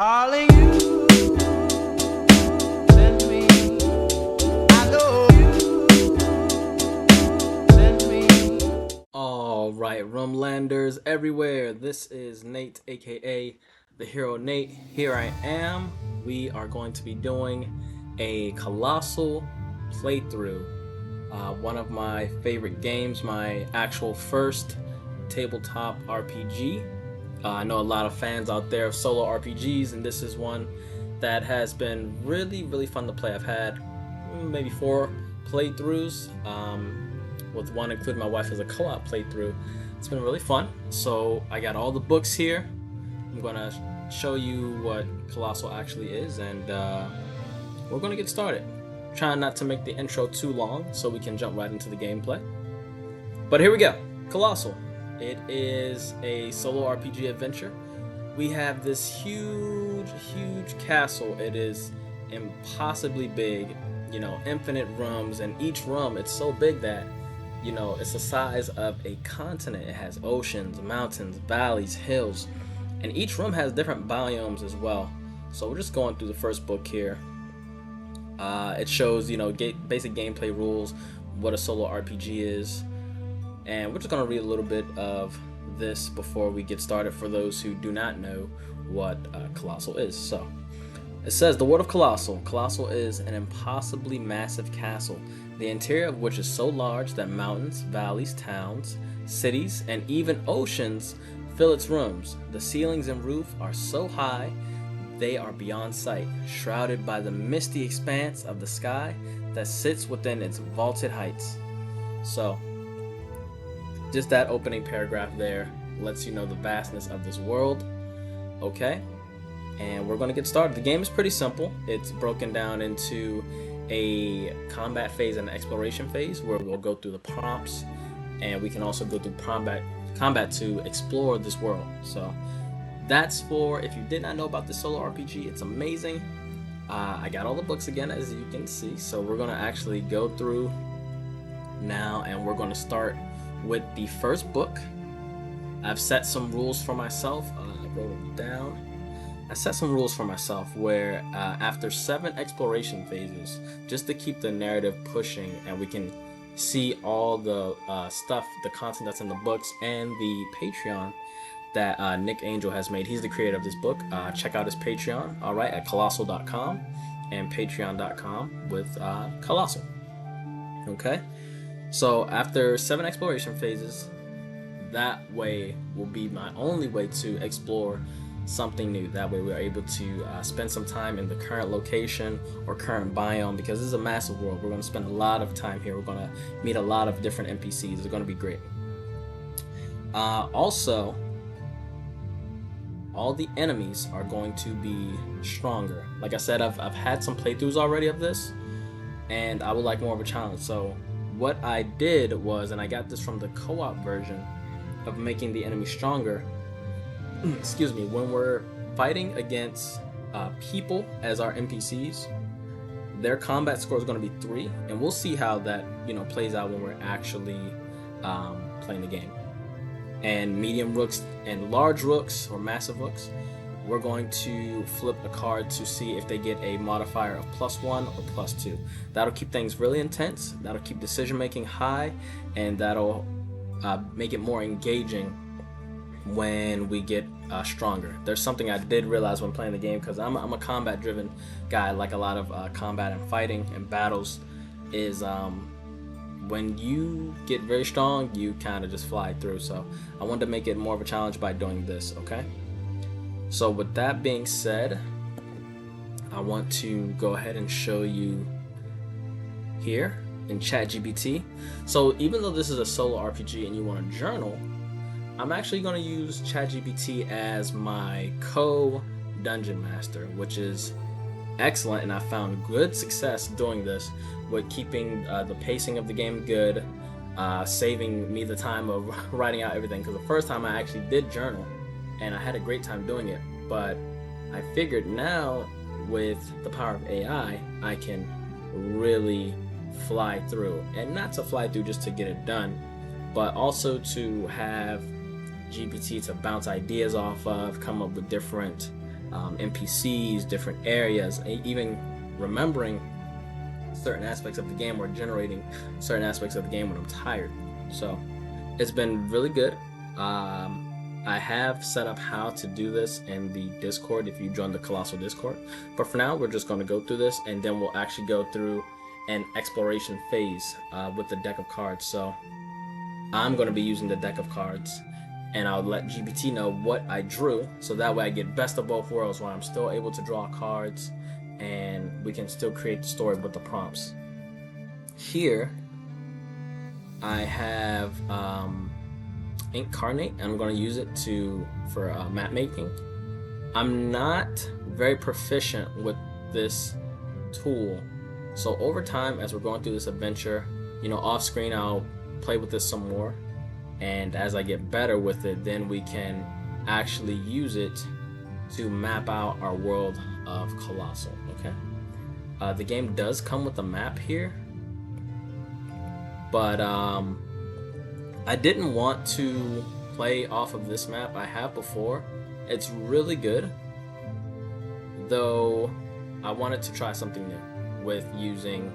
Calling you, send me. I know you, send me. All right, Rumlanders everywhere. This is Nate, aka the Hero Nate. Here I am. We are going to be doing a Colossal playthrough. One of my favorite games, my actual first tabletop RPG. I know a lot of fans out there of solo RPGs, and this is one that has been really, really fun to play. I've had maybe 4 playthroughs, with one including my wife as a co-op playthrough. It's been really fun. So I got all the books here. I'm gonna show you what Colossal actually is, and we're gonna get started. Trying not to make the intro too long so we can jump right into the gameplay. But here we go. Colossal. It is a solo RPG adventure. We have this huge castle. It is impossibly big, infinite rooms, and each room, it's so big that, it's the size of a continent. It has oceans, mountains, valleys, hills, and each room has different biomes as well. So we're just going through the first book here. It shows, basic gameplay rules, what a solo RPG is, and we're just going to read a little bit of this before we get started for those who do not know what Colossal is. So it says, the word of Colossal. Colossal is an impossibly massive castle, the interior of which is so large that mountains, valleys, towns, cities, and even oceans fill its rooms. The ceilings and roof are so high they are beyond sight, shrouded by the misty expanse of the sky that sits within its vaulted heights. So just that opening paragraph there lets you know the vastness of this world. Okay, and we're going to get started. The game is pretty simple. It's broken down into a combat phase and an exploration phase where we'll go through the prompts, and we can also go through combat to explore this world. So that's for if you did not know about this solo RPG. It's amazing. I got all the books again, as you can see, so we're going to actually go through now, and we're going to start with the first book. I've set some rules for myself. I wrote them down. I set some rules for myself where after 7 exploration phases, just to keep the narrative pushing and we can see all the stuff, the content that's in the books and the Patreon that Nick Angel has made. He's the creator of this book. Check out his Patreon, all right, at colossal.com and patreon.com with Colossal. Okay, so after 7 exploration phases, that way will be my only way to explore something new. That way we're able to spend some time in the current location or current biome, because this is a massive world. We're going to spend a lot of time here. We're going to meet a lot of different NPCs. It's going to be great. Also, all the enemies are going to be stronger. Like I said, I've had some playthroughs already of this, and I would like more of a challenge. So what I did was, and I got this from the co-op version of making the enemy stronger, excuse me, when we're fighting against people as our NPCs, their combat score is going to be 3, and we'll see how that plays out when we're actually playing the game. And medium rooks and large rooks or massive rooks, we're going to flip a card to see if they get a modifier of +1 or +2. That'll keep things really intense. That'll keep decision making high, and that'll make it more engaging when we get stronger. There's something I did realize when playing the game, because I'm a combat driven guy. Like a lot of combat and fighting and battles is when you get very strong, you kind of just fly through. So I wanted to make it more of a challenge by doing this. Okay, so with that being said, I want to go ahead and show you here in ChatGPT. So even though this is a solo RPG and you want to journal, I'm actually going to use ChatGPT as my co-dungeon master, which is excellent, and I found good success doing this with keeping the pacing of the game good, saving me the time of writing out everything, because the first time I actually did journal and I had a great time doing it, but I figured now with the power of AI I can really fly through, and not to fly through just to get it done, but also to have GPT to bounce ideas off of, come up with different NPCs, different areas, even remembering certain aspects of the game or generating certain aspects of the game when I'm tired. So it's been really good. I have set up how to do this in the Discord if you join the Colossal Discord. But for now, we're just going to go through this, and then we'll actually go through an exploration phase with the deck of cards. So I'm going to be using the deck of cards, and I'll let GPT know what I drew, so that way I get best of both worlds, where I'm still able to draw cards and we can still create the story with the prompts. Here I have Inkarnate, and I'm going to use it for map making. I'm not very proficient with this tool, so over time, as we're going through this adventure, off screen, I'll play with this some more, and as I get better with it, then we can actually use it to map out our world of Colossal. Okay, the game does come with a map here, but I didn't want to play off of this map. I have before. It's really good, though I wanted to try something new with using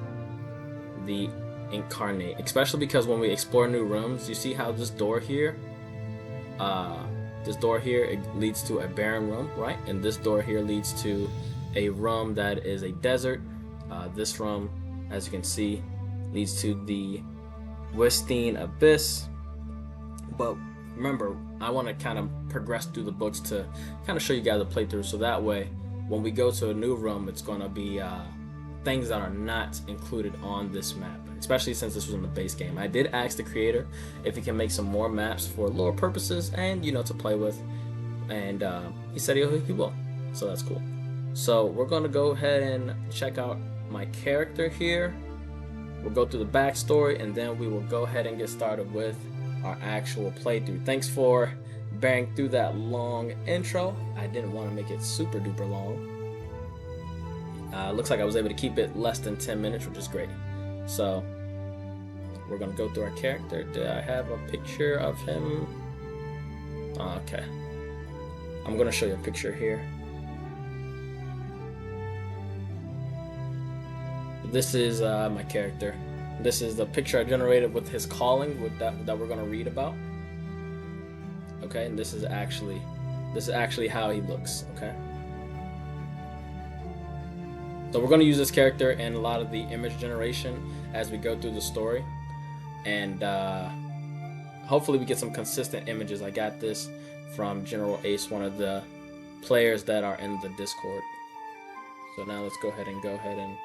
the Inkarnate, especially because when we explore new rooms, you see how this door here it leads to a barren room, right? And this door here leads to a room that is a desert. This room, as you can see, leads to the Wisteen Abyss. But remember, I want to kind of progress through the books to kind of show you guys a playthrough, so that way when we go to a new room, it's going to be things that are not included on this map, especially since this was in the base game. I did ask the creator if he can make some more maps for lore purposes and to play with, and he said he will, so that's cool. So we're going to go ahead and check out my character here. We'll go through the backstory, and then we will go ahead and get started with our actual playthrough. Thanks for bearing through that long intro. I didn't want to make it super duper long. Looks like I was able to keep it less than 10 minutes, which is great. So we're gonna go through our character. Did I have a picture of him? Okay, I'm gonna show you a picture here. This is my character. This is the picture I generated with his calling, with that we're gonna read about. Okay, and this is actually how he looks. Okay, so we're gonna use this character in a lot of the image generation as we go through the story, and hopefully we get some consistent images. I got this from General Ace, one of the players that are in the Discord. So now let's go ahead and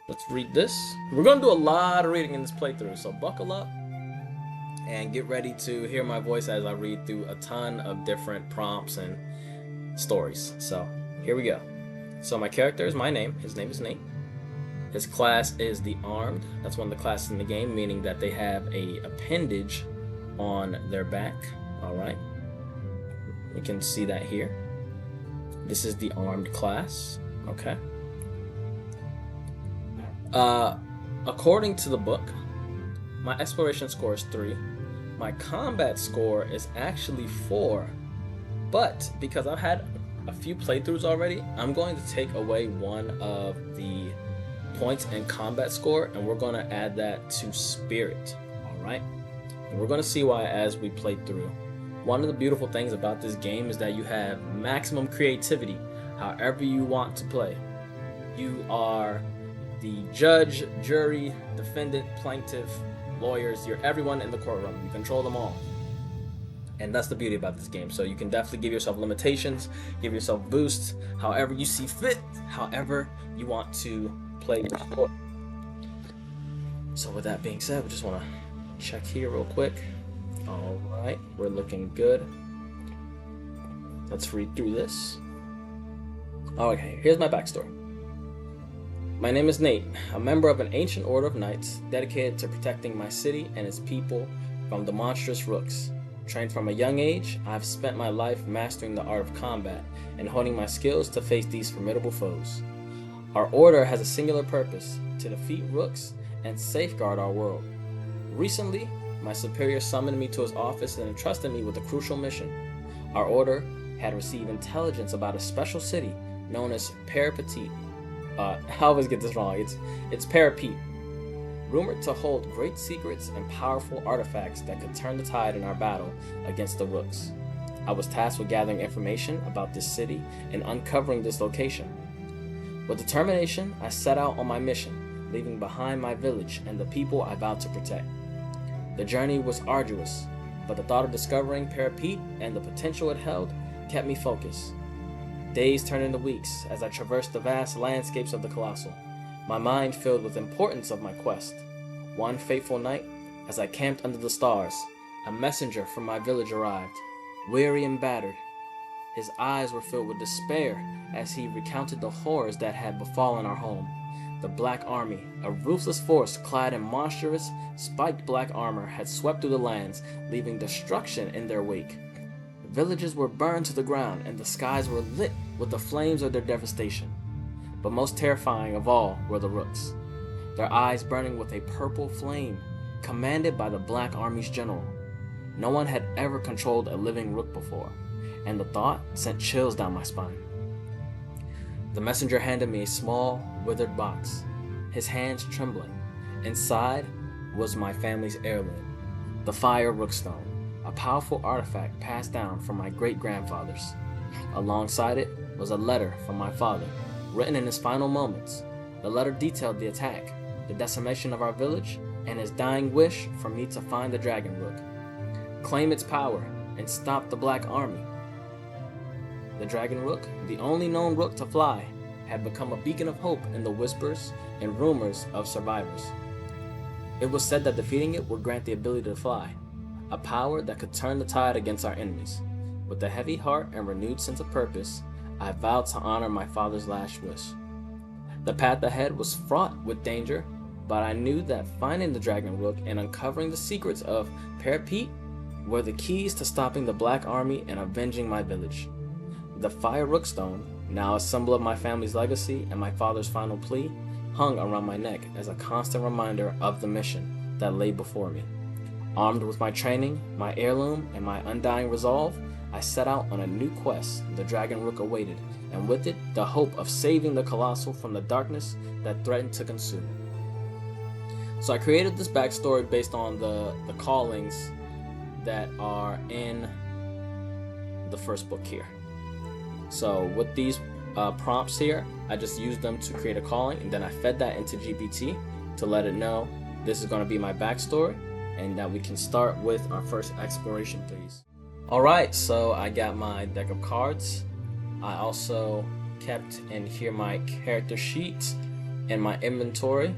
let's read this. We're going to do a lot of reading in this playthrough, so buckle up and get ready to hear my voice as I read through a ton of different prompts and stories. So here we go. So my character is his name is Nate. His class is the Armed. That's one of the classes in the game, meaning that they have a appendage on their back. Alright, you can see that here. This is the Armed class. Okay. According to the book, my exploration score is 3. My combat score is actually 4. But because I've had a few playthroughs already, I'm going to take away one of the points in combat score, and we're going to add that to spirit. Alright? And we're going to see why as we play through. One of the beautiful things about this game is that you have maximum creativity however you want to play. You are the judge, jury, defendant, plaintiff, lawyers. You're everyone in the courtroom. You control them all. And that's the beauty about this game. So you can definitely give yourself limitations, give yourself boosts, however you see fit, however you want to play your sport. So with that being said, we just want to check here real quick. All right, we're looking good. Let's read through this. Okay, here's my backstory. My name is Nate, a member of an ancient order of knights dedicated to protecting my city and its people from the monstrous rooks. Trained from a young age, I've spent my life mastering the art of combat and honing my skills to face these formidable foes. Our order has a singular purpose: to defeat rooks and safeguard our world. Recently, my superior summoned me to his office and entrusted me with a crucial mission. Our order had received intelligence about a special city known as Parapetit. I always get this wrong. It's Parapet, rumored to hold great secrets and powerful artifacts that could turn the tide in our battle against the Rooks. I was tasked with gathering information about this city and uncovering this location. With determination, I set out on my mission, leaving behind my village and the people I vowed to protect. The journey was arduous, but the thought of discovering Parapet and the potential it held kept me focused. Days turned into weeks as I traversed the vast landscapes of the Colossal, my mind filled with importance of my quest. One fateful night, as I camped under the stars, a messenger from my village arrived, weary and battered. His eyes were filled with despair as he recounted the horrors that had befallen our home. The Black Army, a ruthless force clad in monstrous, spiked black armor, had swept through the lands, leaving destruction in their wake. Villages were burned to the ground, and the skies were lit with the flames of their devastation. But most terrifying of all were the Rooks, their eyes burning with a purple flame, commanded by the Black Army's general. No one had ever controlled a living Rook before, and the thought sent chills down my spine. The messenger handed me a small, withered box, his hands trembling. Inside was my family's heirloom, the Fire Rookstone, a powerful artifact passed down from my great-grandfathers. Alongside it was a letter from my father, written in his final moments. The letter detailed the attack, the decimation of our village, and his dying wish for me to find the Dragon Rook, claim its power, and stop the Black Army. The Dragon Rook, the only known Rook to fly, had become a beacon of hope in the whispers and rumors of survivors. It was said that defeating it would grant the ability to fly, a power that could turn the tide against our enemies. With a heavy heart and renewed sense of purpose, I vowed to honor my father's last wish. The path ahead was fraught with danger, but I knew that finding the Dragon Rook and uncovering the secrets of Parapet were the keys to stopping the Black Army and avenging my village. The Fire Rookstone, now a symbol of my family's legacy and my father's final plea, hung around my neck as a constant reminder of the mission that lay before me. Armed with my training, my heirloom, and my undying resolve, I set out on a new quest the Dragon Rook awaited, and with it, the hope of saving the Colossal from the darkness that threatened to consume it. So I created this backstory based on the callings that are in the first book here. So with these prompts here, I just used them to create a calling, and then I fed that into GPT to let it know this is going to be my backstory, and that we can start with our first exploration phase. Alright, so I got my deck of cards. I also kept in here my character sheet and my inventory.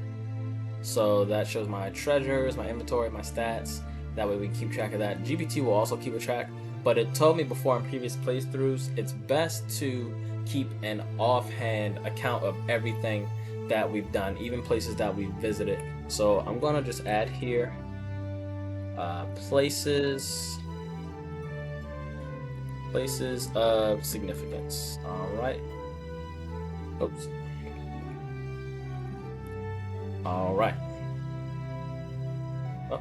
So that shows my treasures, my inventory, my stats. That way we can keep track of that. GPT will also keep a track, but it told me before in previous playthroughs, it's best to keep an offhand account of everything that we've done, even places that we've visited. So I'm gonna just add here places of significance. All right. Oops. All right. Oh.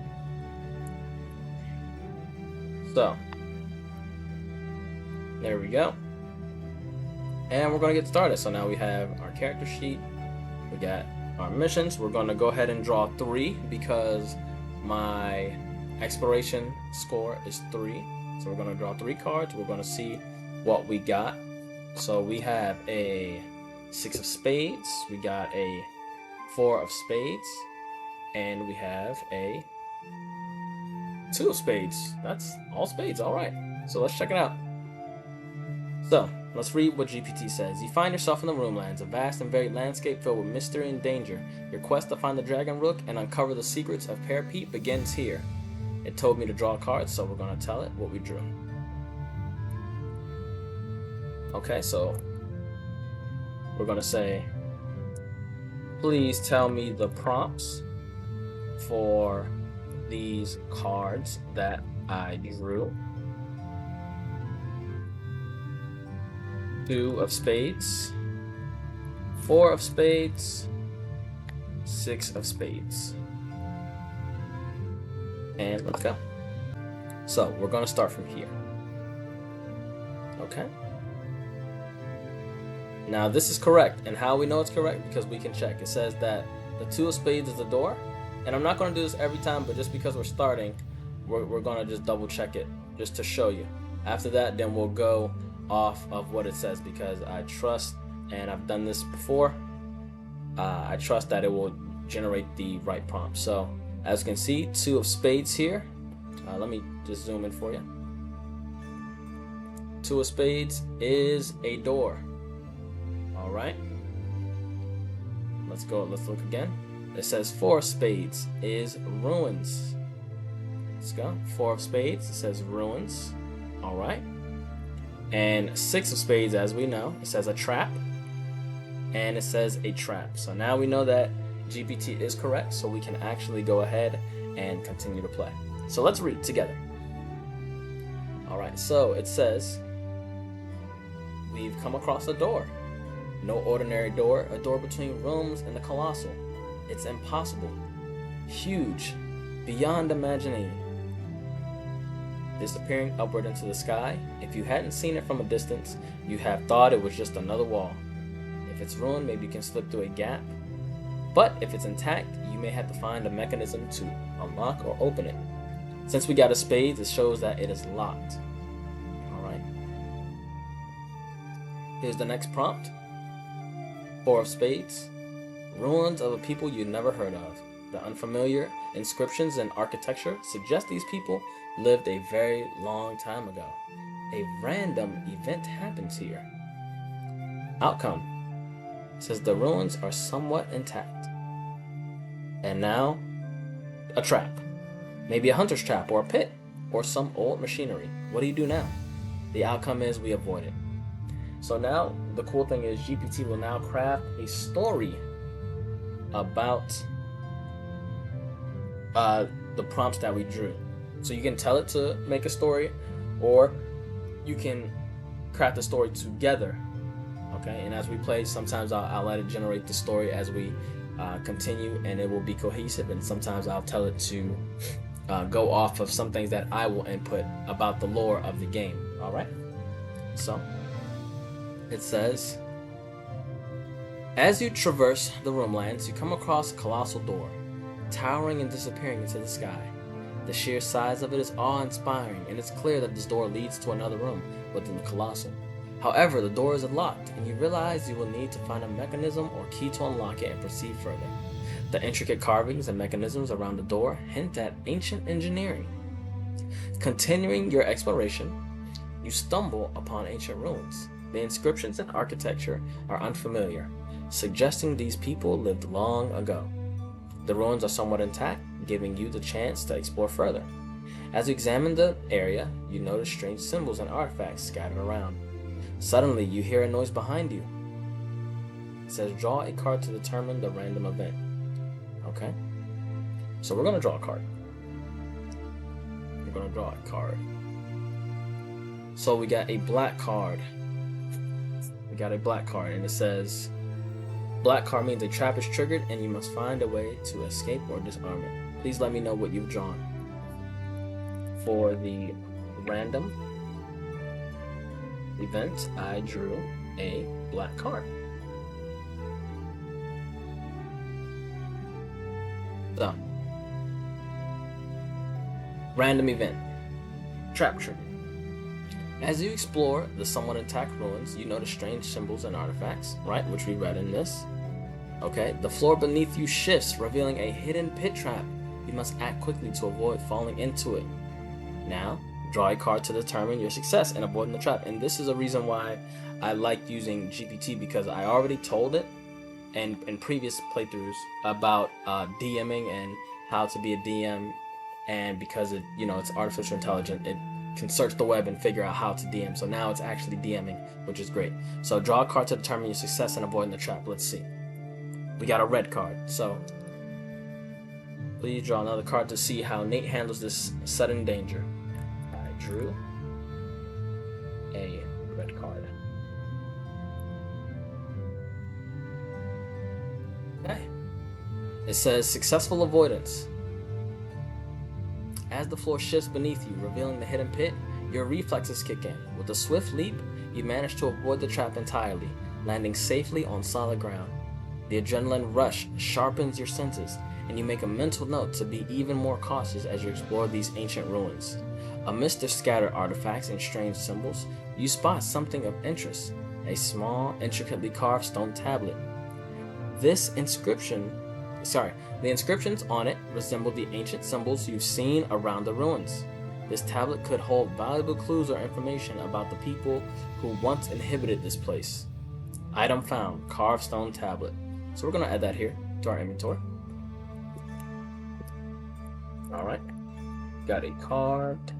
So there we go. And we're gonna get started. So now we have our character sheet. We got our missions. We're gonna go ahead and draw 3 because my exploration score is 3. So we're going to draw 3 cards. We're going to see what we got. So we have a 6 of spades. We got a 4 of spades. And we have a 2 of spades. That's all spades. All right. So let's check it out. So let's read what GPT says. You find yourself in the Roomlands, a vast and varied landscape filled with mystery and danger. Your quest to find the Dragon Rook and uncover the secrets of Parapet begins here. It told me to draw a card, so we're going to tell it what we drew. Okay, so we're going to say, please tell me the prompts for these cards that I drew. 2 of spades, 4 of spades, 6 of spades. And let's go. So we're going to start from here. Okay. Now this is correct, and how we know it's correct, because we can check. It says that the two of spades is the door, and I'm not going to do this every time, but just because we're starting, we're going to just double check it just to show you. After that, then we'll go off of what it says, because I trust, and I've done this before, I trust that it will generate the right prompt. So as you can see, two of spades here. Let me just zoom in for you. Two of spades is a door. All right, let's go. Let's look again. It says four of spades is ruins. Let's go. Four of spades, it says ruins. All right. And six of spades, as we know, it says a trap. And it says a trap. So now we know that GPT is correct, so we can actually go ahead and continue to play. So let's read together. All right, so it says, we've come across a door. No ordinary door, a door between rooms in the colossal. It's impossible, huge, beyond imagining. Disappearing upward into the sky. If you hadn't seen it from a distance, you have thought it was just another wall. If it's ruined, maybe you can slip through a gap. But if it's intact, you may have to find a mechanism to unlock or open it. Since we got a spade, it shows that it is locked. All right. Here's the next prompt. Four of spades. Ruins of a people you never heard of. The unfamiliar inscriptions and architecture suggest these people lived a very long time ago. A random event happens here. Outcome says the ruins are somewhat intact. And now, a trap. Maybe a hunter's trap or a pit or some old machinery. What do you do now? The outcome is we avoid it. So now, the cool thing is GPT will now craft a story about the prompts that we drew. So you can tell it to make a story, or you can craft the story together. Okay, and as we play, sometimes I'll let it generate the story as we continue, and it will be cohesive. And sometimes I'll tell it to go off of some things that I will input about the lore of the game. All right, so it says, as you traverse the Roomlands, you come across a colossal door, towering and disappearing into the sky. The sheer size of it is awe-inspiring, and it's clear that this door leads to another room within the colossal. However, the door is unlocked, and you realize you will need to find a mechanism or key to unlock it and proceed further. The intricate carvings and mechanisms around the door hint at ancient engineering. Continuing your exploration, you stumble upon ancient ruins. The inscriptions and architecture are unfamiliar, suggesting these people lived long ago. The ruins are somewhat intact, giving you the chance to explore further. As you examine the area, you notice strange symbols and artifacts scattered around. Suddenly, you hear a noise behind you. It says, draw a card to determine the random event. Okay? So we're going to draw a card. We're going to draw a card. So we got a black card. We got a black card, and it says, black card means a trap is triggered and you must find a way to escape or disarm it. Please let me know what you've drawn. For the random event, I drew a black card. So, random event, trap trigger. As you explore the somewhat intact ruins, you notice strange symbols and artifacts, right, which we read in this. Okay, the floor beneath you shifts, revealing a hidden pit trap. You must act quickly to avoid falling into it. Now, draw a card to determine your success in avoiding the trap. And this is a reason why I like using GPT, because I already told it in previous playthroughs about DMing and how to be a DM, and because it, it's artificial intelligence, it can search the web and figure out how to DM. So now it's actually DMing, which is great. So draw a card to determine your success in avoiding the trap. Let's see. We got a red card. So please draw another card to see how Nate handles this sudden danger. I drew a red card. Okay. It says successful avoidance. As the floor shifts beneath you, revealing the hidden pit, Your reflexes kick in. With a swift leap, you manage to avoid the trap entirely, landing safely on solid ground. The adrenaline rush sharpens your senses, and you make a mental note to be even more cautious as you explore these ancient ruins. Amidst the scattered artifacts and strange symbols, you spot something of interest: a small, intricately carved stone tablet. This inscription, the inscriptions on it resemble the ancient symbols you've seen around the ruins. This tablet could hold valuable clues or information about the people who once inhabited this place. Item found: carved stone tablet. So we're going to add that here to our inventory. All right. Got a carved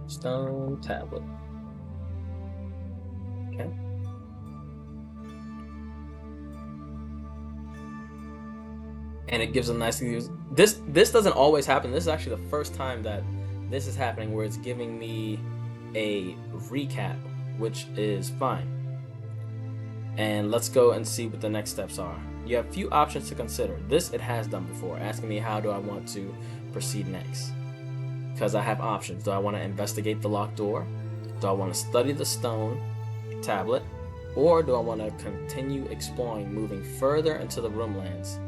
stone tablet. Okay. And it gives a nice use. This doesn't always happen. This is actually the first time that this is happening where it's giving me a recap, which is fine. And let's go and see what the next steps are. You have a few options to consider. This it has done before, asking me how do I want to proceed next. Because I have options. Do I want to investigate the locked door? Do I want to study the stone tablet? Or do I want to continue exploring, moving further into the Roomlands?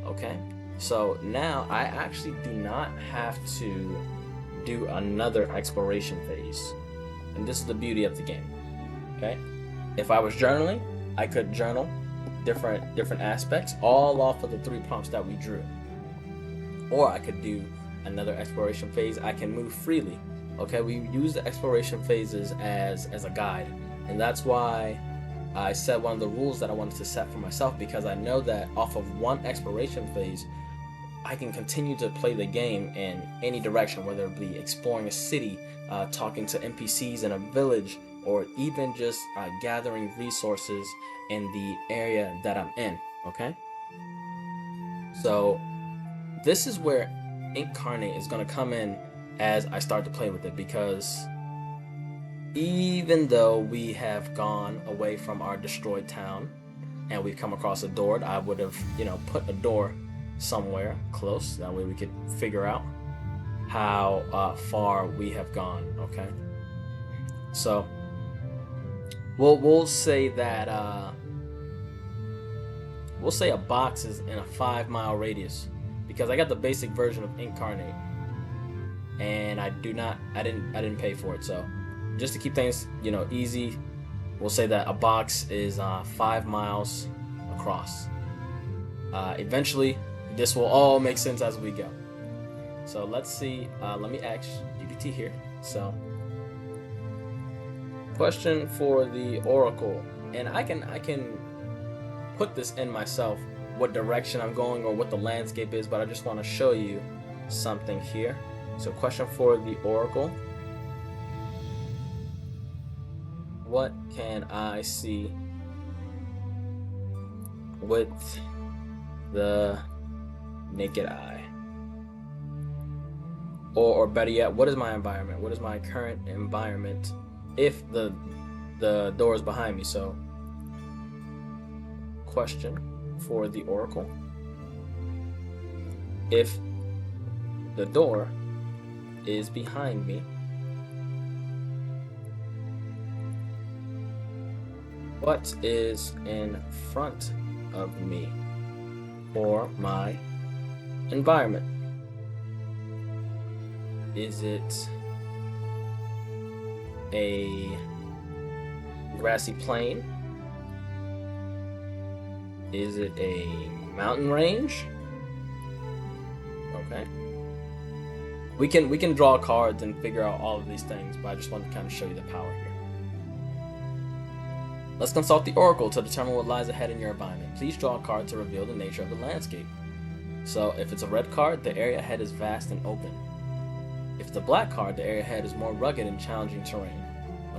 Okay, so now I actually do not have to do another exploration phase. And this is the beauty of the game. Okay, if I was journaling, I could journal different aspects all off of the 3 prompts that we drew. Or I could do another exploration phase. I can move freely. Okay, we use the exploration phases as a guide. And that's why I said one of the rules that I wanted to set for myself, because I know that off of one exploration phase, I can continue to play the game in any direction, whether it be exploring a city, talking to NPCs in a village, or even just gathering resources in the area that I'm in, okay? So this is where Incarnate is going to come in as I start to play with it, because even though we have gone away from our destroyed town and we've come across a door, I would have, put a door somewhere close. That way we could figure out how far we have gone, okay? So we'll say that we'll say a box is in a 5-mile radius, because I got the basic version of Incarnate and I didn't pay for it. So just to keep things easy, we'll say that a box is 5 miles across. Eventually this will all make sense as we go. So let's see. Let me ask GPT here. So, question for the Oracle, and I can put this in myself, what direction I'm going or what the landscape is, but I just want to show you something here. So, question for the Oracle: what can I see with the naked eye? Or better yet, what is my environment? What is my current environment if the door is behind me? So, question for the Oracle: if the door is behind me, what is in front of me for my environment? Is it a grassy plain? Is it a mountain range? Okay. We can draw cards and figure out all of these things, but I just want to kind of show you the power here. Let's consult the Oracle to determine what lies ahead in your environment. Please draw a card to reveal the nature of the landscape. So if it's a red card, the area ahead is vast and open. If it's a black card, the area ahead is more rugged and challenging terrain.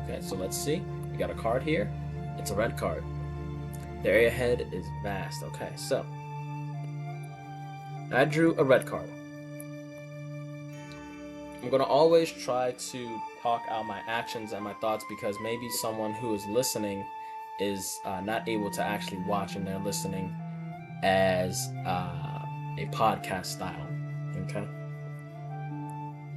Okay, so let's see. We got a card here. It's a red card. The area ahead is vast. Okay, so I drew a red card. I'm going to always try to talk out my actions and my thoughts, because maybe someone who is listening is not able to actually watch, and they're listening as a podcast style. Okay.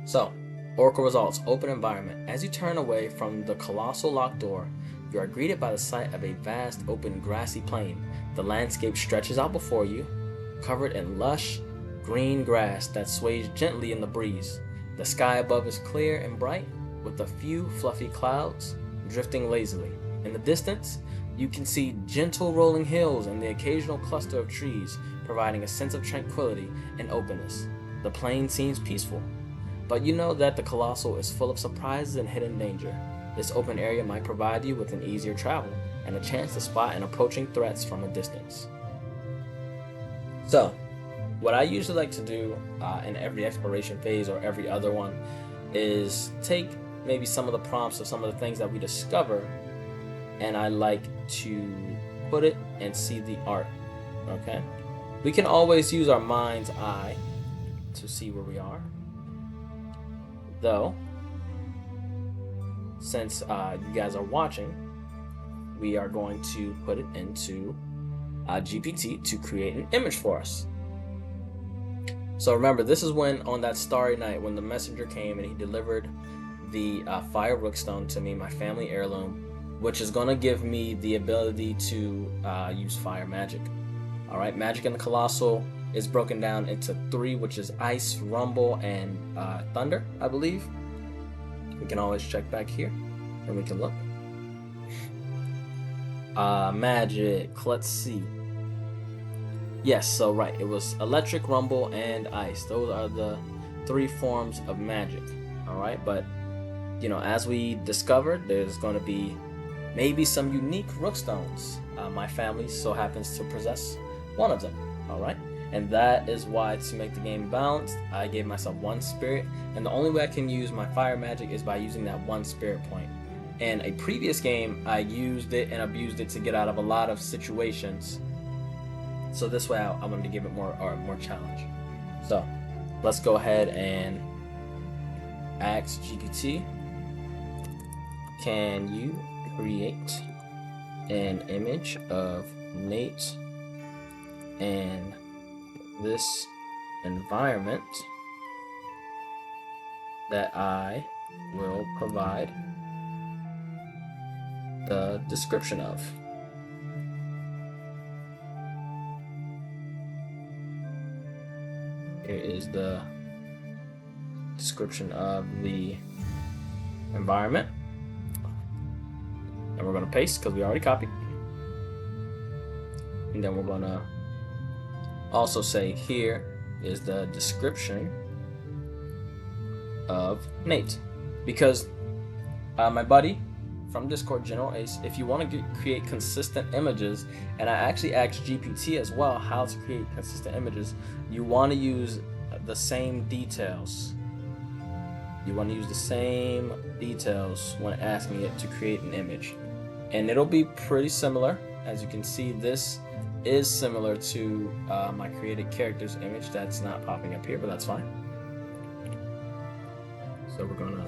So Oracle results, open environment. As you turn away from the colossal locked door, you are greeted by the sight of a vast, open, grassy plain. The landscape stretches out before you, covered in lush, green grass that sways gently in the breeze. The sky above is clear and bright, with a few fluffy clouds drifting lazily. In the distance, you can see gentle rolling hills and the occasional cluster of trees, providing a sense of tranquility and openness. The plain seems peaceful, but you know that the Colossal is full of surprises and hidden danger. This open area might provide you with an easier travel and a chance to spot and approaching threats from a distance. So, what I usually like to do in every exploration phase or every other one is take maybe some of the prompts of some of the things that we discover, and I like to put it and see the art. Okay, we can always use our mind's eye to see where we are, though since you guys are watching, we are going to put it into GPT to create an image for us. So remember, this is when on that starry night when the messenger came and he delivered the fire rookstone to me, my family heirloom, which is going to give me the ability to use fire magic. All right, magic in the Colossal is broken down into 3, which is ice, rumble, and thunder, I believe. We can always check back here and we can look. Magic, let's see. Yes, so right, it was electric, rumble, and ice. Those are the 3 forms of magic. All right, but you know, as we discovered, there's going to be maybe some unique rookstones. My family so happens to possess one of them. All right, and that is why, to make the game balanced, I gave myself 1 spirit, and the only way I can use my fire magic is by using that 1 spirit point. In a previous game, I used it and abused it to get out of a lot of situations. So this way, I'm going to give it more challenge. So let's go ahead and ask GPT, can you create an image of Nate and this environment that I will provide the description of. Here is the description of the environment. And we're going to paste because we already copied. And then we're going to also say here is the description of Nate. Because my buddy from Discord, General Ace, if you want to create consistent images, and I actually asked GPT as well how to create consistent images, you want to use the same details. You want to use the same details when asking it to create an image. And it'll be pretty similar. As you can see, this is similar to my created character's image that's not popping up here, but that's fine. So we're gonna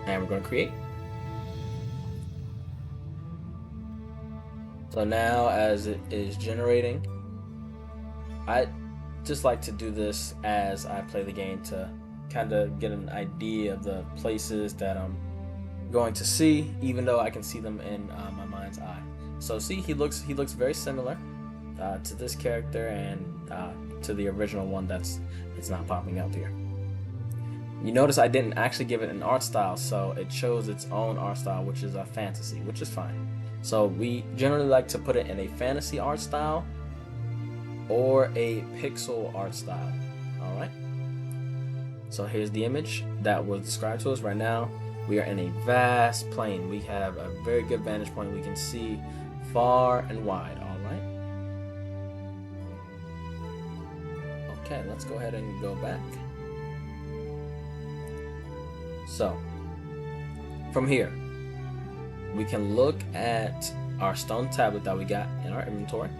and we're going to create. So now as it is generating, I just like to do this as I play the game to kind of get an idea of the places that I'm going to see, even though I can see them in my mind's eye. So see, he looks very similar to this character and to the original one it's not popping up here. You notice I didn't actually give it an art style, so it chose its own art style, which is a fantasy, which is fine. So we generally like to put it in a fantasy art style or a pixel art style. All right. So here's the image that was described to us. Right now, we are in a vast plain. We have a very good vantage point. We can see far and wide. All right. Okay, let's go ahead and go back. So, from here, we can look at our stone tablet that we got in our inventory.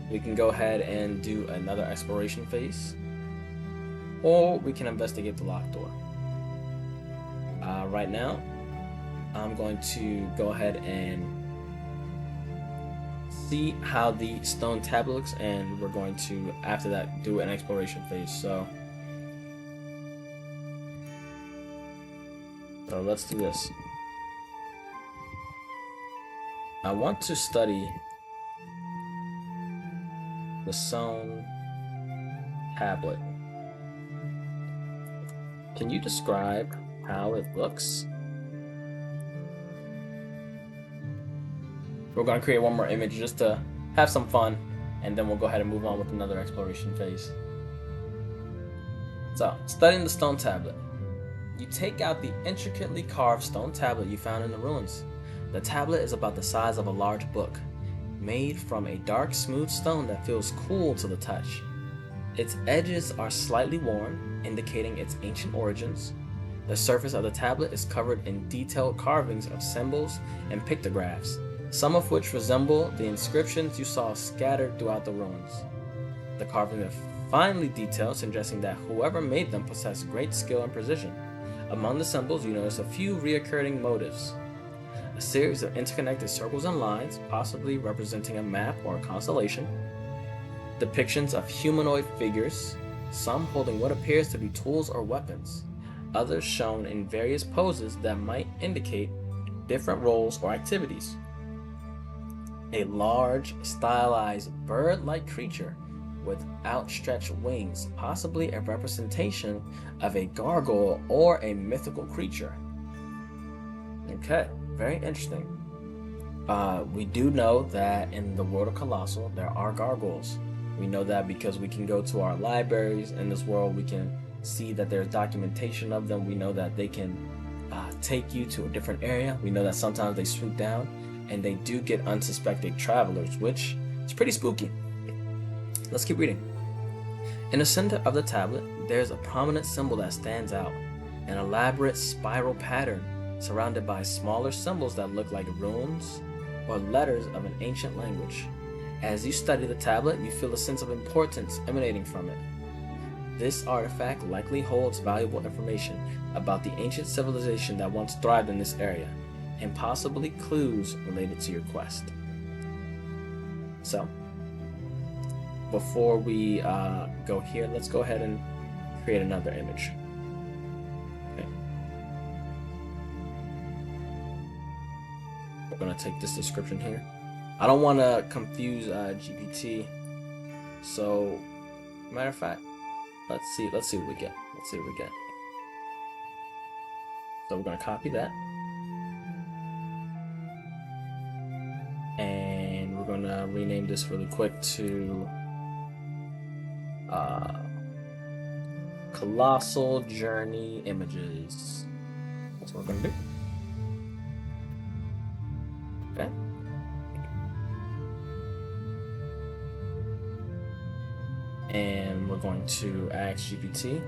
We can go ahead and do another exploration phase, or we can investigate the locked door. Right now, I'm going to go ahead and see how the stone tablet looks, and we're going to, after that, do an exploration phase. So let's do this. I want to study the stone tablet. Can you describe how it looks? We're going to create one more image just to have some fun, and then we'll go ahead and move on with another exploration phase. So, studying the stone tablet. You take out the intricately carved stone tablet you found in the ruins. The tablet is about the size of a large book, made from a dark, smooth stone that feels cool to the touch. Its edges are slightly worn, indicating its ancient origins. The surface of the tablet is covered in detailed carvings of symbols and pictographs, some of which resemble the inscriptions you saw scattered throughout the ruins. The carvings are finely detailed, suggesting that whoever made them possessed great skill and precision. Among the symbols, you notice a few recurring motifs. A series of interconnected circles and lines, possibly representing a map or a constellation. Depictions of humanoid figures, some holding what appears to be tools or weapons, others shown in various poses that might indicate different roles or activities. A large, stylized bird-like creature with outstretched wings, possibly a representation of a gargoyle or a mythical creature. Okay, very interesting. We do know that in the world of Colossal, there are gargoyles. We know that because we can go to our libraries in this world, we can see that there's documentation of them. We know that they can take you to a different area. We know that sometimes they swoop down, and they do get unsuspecting travelers, which is pretty spooky. Let's keep reading. In the center of the tablet, there's a prominent symbol that stands out, an elaborate spiral pattern surrounded by smaller symbols that look like runes or letters of an ancient language. As you study the tablet, you feel a sense of importance emanating from it. This artifact likely holds valuable information about the ancient civilization that once thrived in this area, and possibly clues related to your quest. So, before we go here, let's go ahead and create another image. Okay. We're gonna take this description here. I don't want to confuse GPT, so matter of fact, let's see what we get. So we're gonna copy that. And we're gonna rename this really quick to Colossal Journey Images. That's what we're gonna do. Okay. And we're going to ask GPT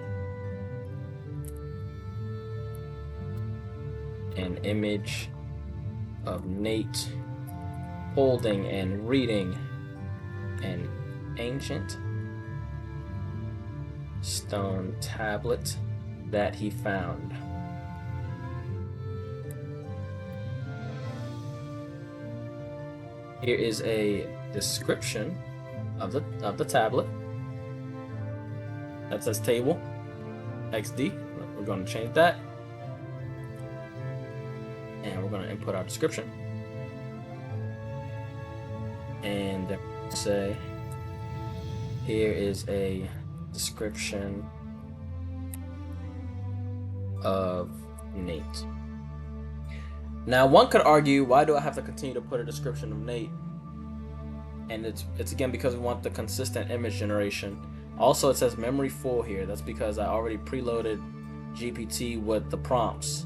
an image of Nate holding and reading an ancient stone tablet that he found. Here is a description of the tablet that says table XD. We're going to change that, and we're going to input our description. And then say, here is a description of Nate. Now, one could argue, why do I have to continue to put a description of Nate? And it's again because we want the consistent image generation. Also, it says memory full here. That's because I already preloaded GPT with the prompts,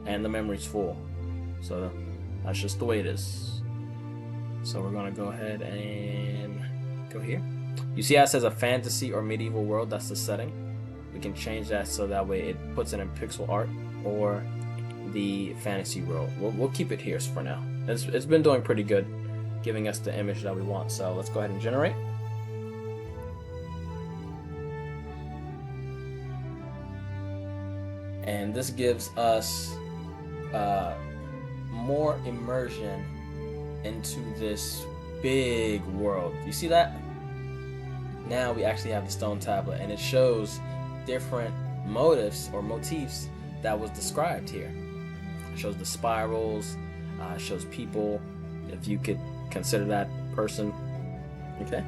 and the memory's full. So that's just the way it is. So we're gonna go ahead and go here. You see how it says a fantasy or medieval world? That's the setting. We can change that so that way it puts it in pixel art or the fantasy world. We'll keep it here for now. It's been doing pretty good, giving us the image that we want. So let's go ahead and generate. And this gives us more immersion into this big world. You see that? Now we actually have the stone tablet, and it shows different motifs or motifs that was described here. It shows the spirals, shows people, if you could consider that person. Okay.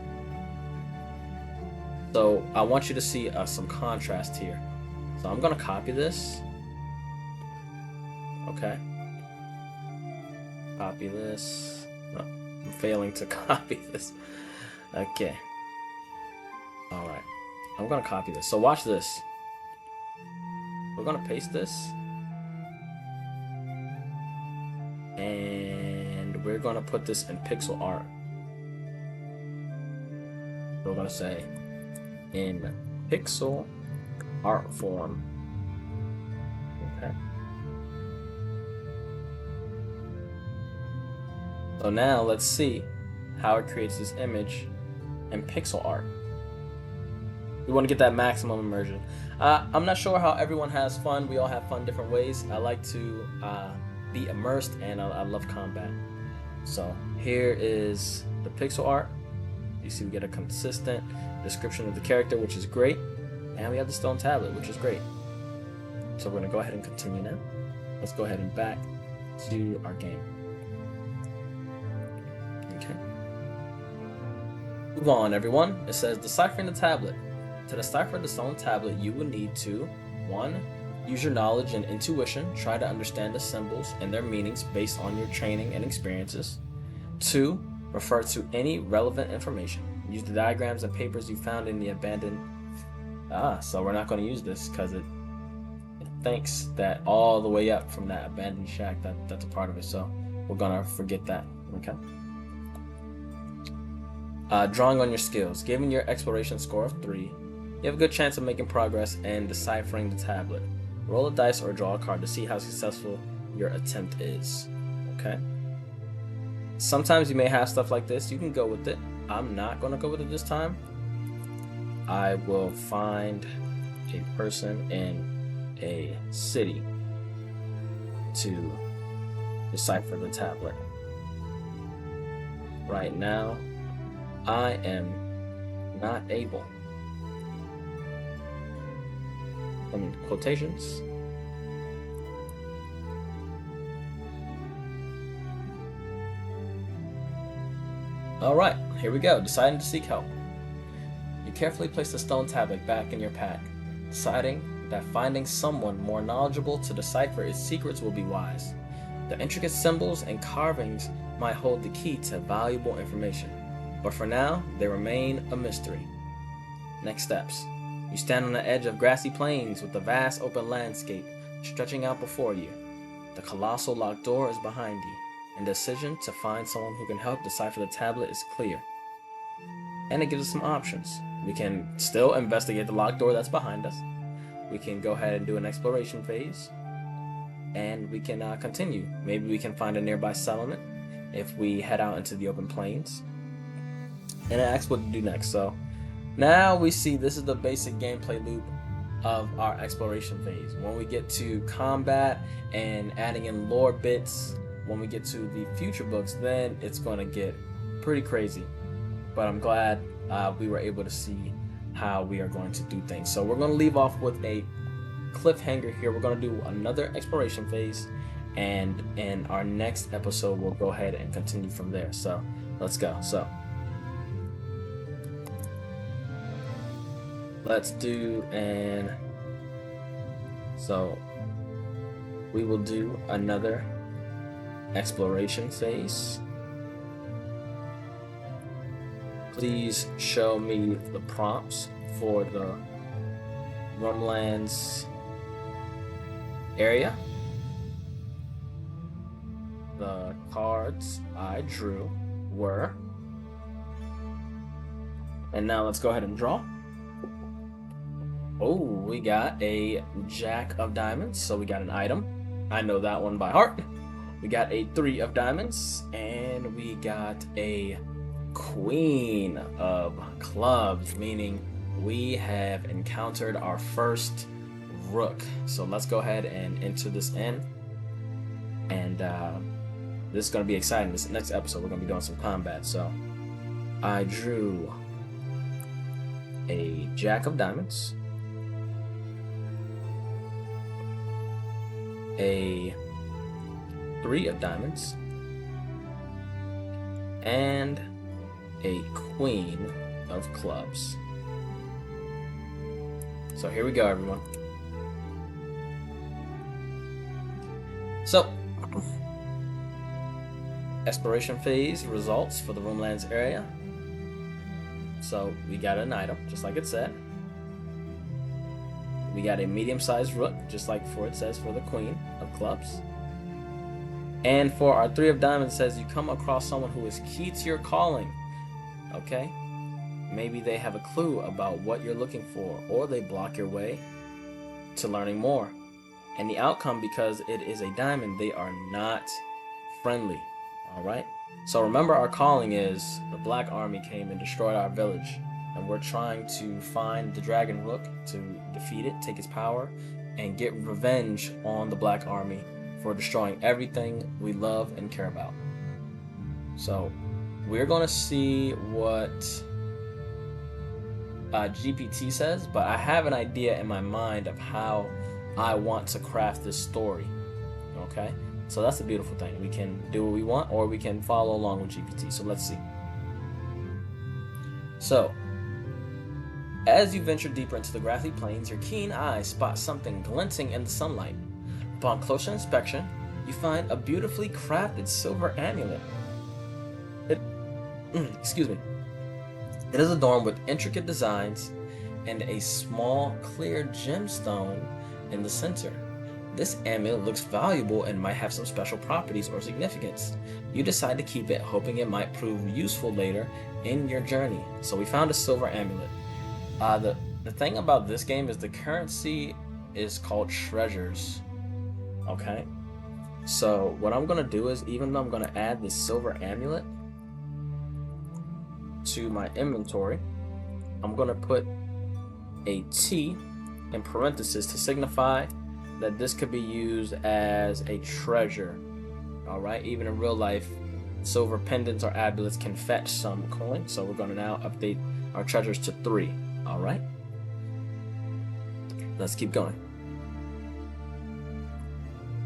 So I want you to see some contrast here. So I'm gonna copy this. Okay. Copy this. No, I'm failing to copy this. Okay. All right. I'm gonna copy this. So watch this. We're gonna paste this. And we're gonna put this in pixel art. We're gonna say in pixel art form. Okay. So now let's see how it creates this image in pixel art. We want to get that maximum immersion. I'm not sure how everyone has fun. We all have fun different ways. I like to be immersed, and I love combat. So here is the pixel art. You see we get a consistent description of the character, which is great. And we have the stone tablet, which is great. So we're going to go ahead and continue now. Let's go ahead and back to our game. Okay. Move on, everyone. It says deciphering the tablet. To decipher the stone tablet, you will need to 1. Use your knowledge and intuition. Try to understand the symbols and their meanings based on your training and experiences. 2. Refer to any relevant information. Use the diagrams and papers you found in the abandoned... so we're not going to use this because it thinks that all the way up from that abandoned shack, that's a part of it. So we're going to forget that. Okay. Drawing on your skills. Given your exploration score of 3, you have a good chance of making progress and deciphering the tablet. Roll a dice or draw a card to see how successful your attempt is. Okay. Sometimes you may have stuff like this. You can go with it. I'm not going to go with it this time. I will find a person in a city to decipher the tablet. Right now, I am not able. In quotations. Alright, here we go. Deciding to seek help. You carefully place the stone tablet back in your pack, deciding that finding someone more knowledgeable to decipher its secrets will be wise. The intricate symbols and carvings might hold the key to valuable information, but for now, they remain a mystery. Next steps. You stand on the edge of grassy plains with the vast open landscape stretching out before you. The colossal locked door is behind you, and the decision to find someone who can help decipher the tablet is clear. And it gives us some options. We can still investigate the locked door that's behind us. We can go ahead and do an exploration phase. And we can continue. Maybe we can find a nearby settlement if we head out into the open plains. And it asks what to do next. So now we see this is the basic gameplay loop of our exploration phase. When we get to combat and adding in lore bits, when we get to the future books, then it's going to get pretty crazy. But I'm glad we were able to see how we are going to do things. So we're going to leave off with a cliffhanger here. We're going to do another exploration phase, and in our next episode we'll go ahead and continue from there. So let's go. So let's do so we will do another exploration phase. Please show me the prompts for the Rumlands area. The cards I drew were, and now let's go ahead and draw. Oh, we got a Jack of Diamonds, so we got an item. I know that one by heart. We got a 3 of Diamonds, and we got a Queen of Clubs, meaning we have encountered our first rook. So let's go ahead and enter this in, and this is going to be exciting. This next episode, we're going to be doing some combat. So I drew a Jack of Diamonds, a 3 of Diamonds, and a Queen of Clubs. So here we go, everyone. So, exploration phase results for the Roomlands area. So we got an item, just like it said. We got a medium-sized rook, just like it says for the Queen of Clubs. And for our 3 of Diamonds, it says you come across someone who is key to your calling. Okay? Maybe they have a clue about what you're looking for, or they block your way to learning more. And the outcome, because it is a diamond, they are not friendly. Alright? So remember, our calling is the Black Army came and destroyed our village. And we're trying to find the Dragon Rook to defeat it, take its power, and get revenge on the Black Army for destroying everything we love and care about. So we're going to see what GPT says, but I have an idea in my mind of how I want to craft this story. Okay, so that's a beautiful thing. We can do what we want, or we can follow along with GPT. So let's see. So as you venture deeper into the grassy plains, your keen eyes spot something glinting in the sunlight. Upon closer inspection, you find a beautifully crafted silver amulet. Excuse me. It is adorned with intricate designs and a small, clear gemstone in the center. This amulet looks valuable and might have some special properties or significance. You decide to keep it, hoping it might prove useful later in your journey. So we found a silver amulet. The thing about this game is the currency is called treasures. Okay? So what I'm going to do is, even though I'm going to add this silver amulet to my inventory, I'm going to put a T in parentheses to signify that this could be used as a treasure. Alright, even in real life, silver pendants or amulets can fetch some coin, so we're going to now update our treasures to 3. Alright, let's keep going.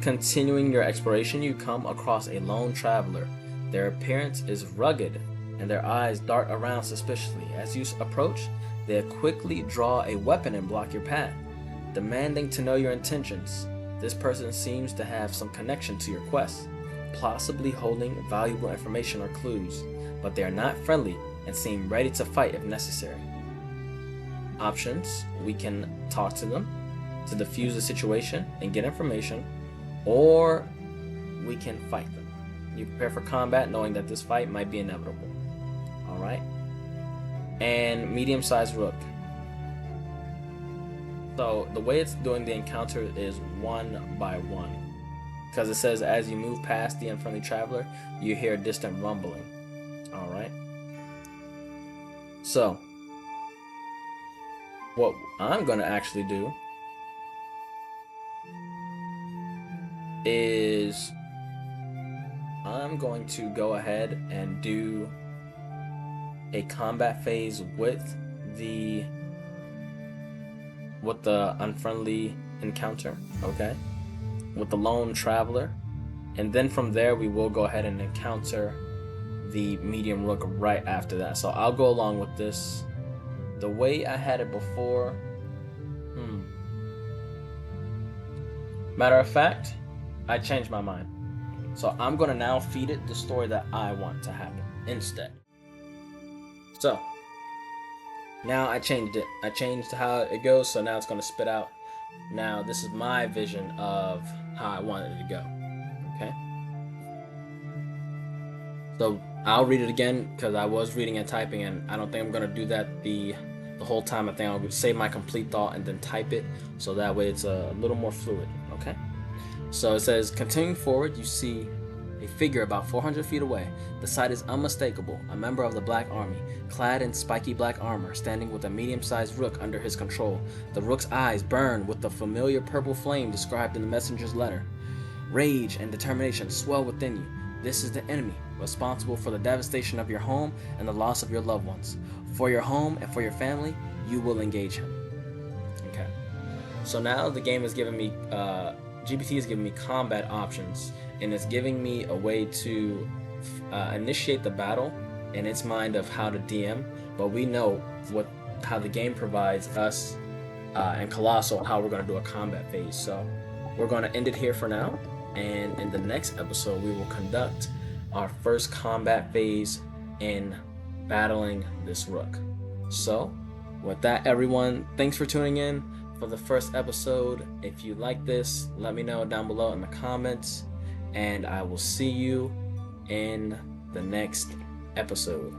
Continuing your exploration, you come across a lone traveler. Their appearance is rugged and their eyes dart around suspiciously. As you approach, they quickly draw a weapon and block your path, demanding to know your intentions. This person seems to have some connection to your quest, possibly holding valuable information or clues, but they are not friendly and seem ready to fight if necessary. Options: we can talk to them to defuse the situation and get information, or we can fight them. You prepare for combat knowing that this fight might be inevitable. Alright? And medium-sized rook. So the way it's doing the encounter is 1 by 1. Because it says as you move past the unfriendly traveler, you hear distant rumbling. Alright? So what I'm going to actually do is I'm going to go ahead and do a combat phase with the unfriendly encounter, okay, with the lone traveler, and then from there we will go ahead and encounter the medium rook right after that. So I'll go along with this the way I had it before. Matter of fact, I changed my mind. So I'm gonna now feed it the story that I want to happen instead. So now I changed it. I changed how it goes, so now it's gonna spit out. Now this is my vision of how I wanted it to go. Okay. So I'll read it again because I was reading and typing, and I don't think I'm gonna do that the whole time. I think I'll say my complete thought and then type it, so that way it's a little more fluid. Okay. So it says, continuing forward, you see a figure about 400 feet away. The sight is unmistakable. A member of the Black Army, clad in spiky black armor, standing with a medium-sized rook under his control. The rook's eyes burn with the familiar purple flame described in the messenger's letter. Rage and determination swell within you. This is the enemy, responsible for the devastation of your home and the loss of your loved ones. For your home and for your family, you will engage him. Okay. So now the game is giving me, GPT is giving me combat options, and it's giving me a way to initiate the battle in its mind of how to DM. But we know how the game provides us and Colossal how we're going to do a combat phase. So we're going to end it here for now, and in the next episode we will conduct our first combat phase in battling this rook. So with that, everyone, thanks for tuning in for the first episode. If you like this, let me know down below in the comments, and I will see you in the next episode.